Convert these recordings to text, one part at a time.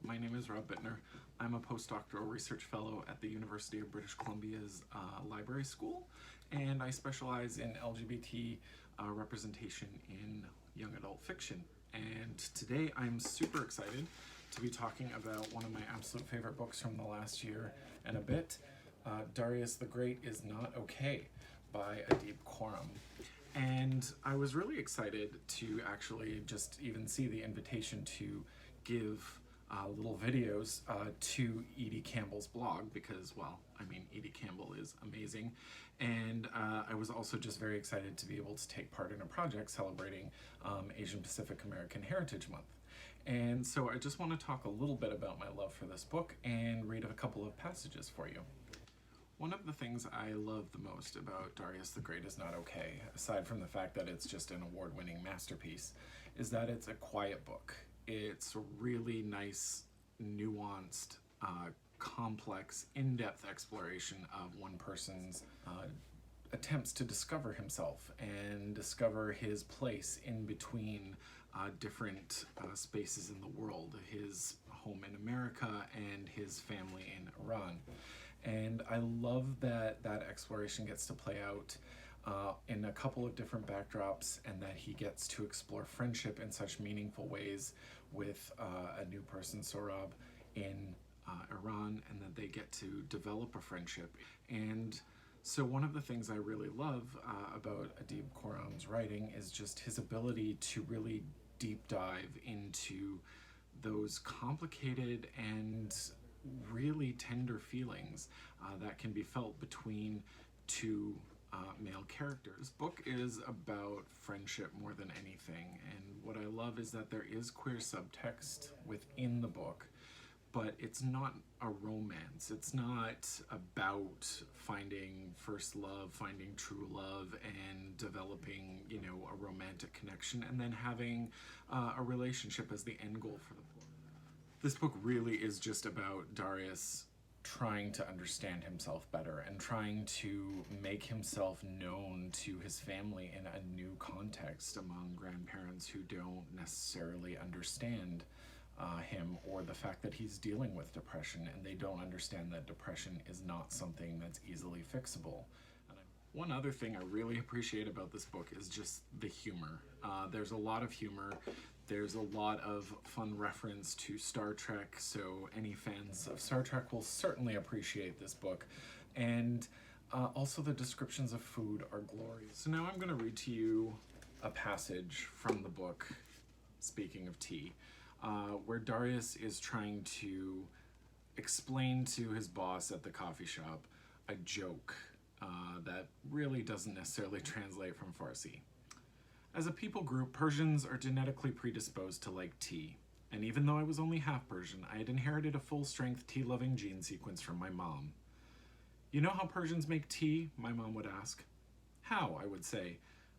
my name is Rob Bittner. I'm a postdoctoral research fellow at the University of British Columbia's Library School, and I specialize in LGBT representation in young adult fiction. And today I'm super excited to be talking about one of my absolute favorite books from the last year and a bit, Darius the Great is Not Okay by Adib Khorram. And I was really excited to actually just even see the invitation to give little videos to Edie Campbell's blog because, well, I mean, Edie Campbell is amazing. And I was also just very excited to be able to take part in a project celebrating Asian Pacific American Heritage Month. And so I just want to talk a little bit about my love for this book and read a couple of passages for you. One of the things I love the most about Darius the Great is Not Okay, aside from the fact that it's just an award-winning masterpiece, is that it's a quiet book. It's a really nice, nuanced, complex, in-depth exploration of one person's attempts to discover himself and discover his place in between different spaces in the world, his home in America and his family in Iran. And I love that that exploration gets to play out in a couple of different backdrops, and that he gets to explore friendship in such meaningful ways with a new person, Sohrab, in Iran, and that they get to develop a friendship. And so one of the things I really love about Adib Khorram's writing is just his ability to really deep dive into those complicated and really tender feelings that can be felt between two male characters. This book is about friendship more than anything, and what I love is that there is queer subtext within the book, but it's not a romance. It's not about finding first love, finding true love, and developing, you know, a romantic connection, and then having a relationship as the end goal for the book. This book really is just about Darius trying to understand himself better and trying to make himself known to his family in a new context among grandparents who don't necessarily understand him, or the fact that he's dealing with depression and they don't understand that depression is not something that's easily fixable. One other thing I really appreciate about this book is just the humor. There's a lot of humor. There's a lot of fun reference to Star Trek, so any fans of Star Trek will certainly appreciate this book. And also the descriptions of food are glorious. So now I'm going to read to you a passage from the book, speaking of tea, where Darius is trying to explain to his boss at the coffee shop a joke that really doesn't necessarily translate from Farsi. As a people group, Persians are genetically predisposed to like tea, and even though I was only half Persian, I had inherited a full-strength tea-loving gene sequence from my mom. You know how Persians make tea? My mom would ask. How? I would say.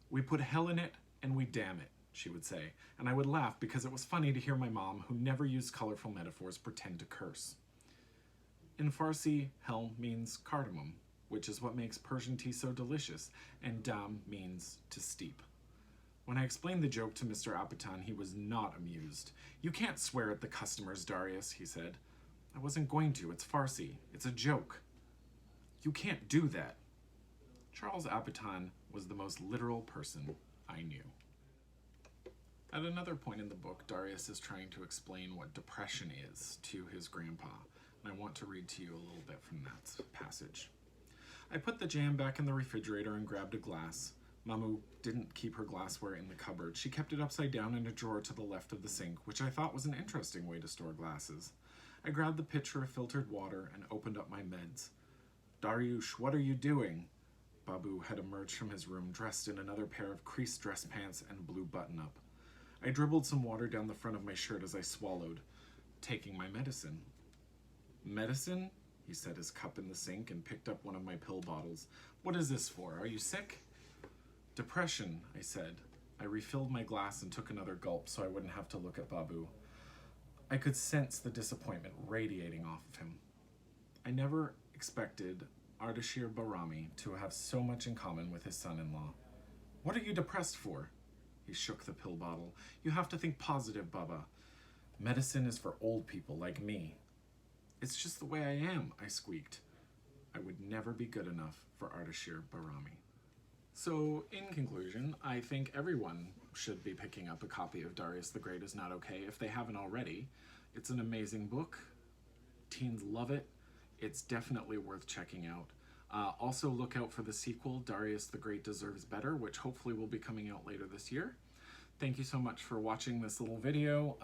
We put hell in it and we damn it, she would say, and I would laugh because it was funny to hear my mom, who never used colorful metaphors, pretend to curse. In Farsi, hell means cardamom, which is what makes Persian tea so delicious, and dam means to steep. When I explained the joke to Mr. Apitan, he was not amused. You can't swear at the customers, Darius, he said. I wasn't going to. It's Farsi. It's a joke. You can't do that. Charles Apitan was the most literal person I knew. At another point in the book, Darius is trying to explain what depression is to his grandpa, and I want to read to you a little bit from that passage. I put the jam back in the refrigerator and grabbed a glass. Mamu didn't keep her glassware in the cupboard. She kept it upside down in a drawer to the left of the sink, which I thought was an interesting way to store glasses. I grabbed the pitcher of filtered water and opened up my meds. Darioush, what are you doing? Babu had emerged from his room, dressed in another pair of creased dress pants and blue button-up. I dribbled some water down the front of my shirt as I swallowed, taking my medicine. Medicine? He set his cup in the sink and picked up one of my pill bottles. What is this for? Are you sick? Depression, I said. I refilled my glass and took another gulp so I wouldn't have to look at Babu. I could sense the disappointment radiating off of him. I never expected Ardashir Barami to have so much in common with his son-in-law. What are you depressed for? He shook the pill bottle. You have to think positive, Baba. Medicine is for old people like me. It's just the way I am, I squeaked. I would never be good enough for Ardashir Barami. So, in conclusion, I think everyone should be picking up a copy of Darius the Great Is Not Okay if they haven't already. It's an amazing book. Teens love it. It's definitely worth checking out. Also, look out for the sequel, Darius the Great Deserves Better, which hopefully will be coming out later this year. Thank you so much for watching this little video.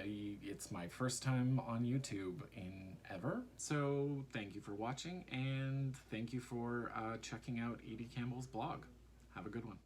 It's my first time on YouTube in ever, so thank you for watching, and thank you for checking out Edie Campbell's blog. Have a good one.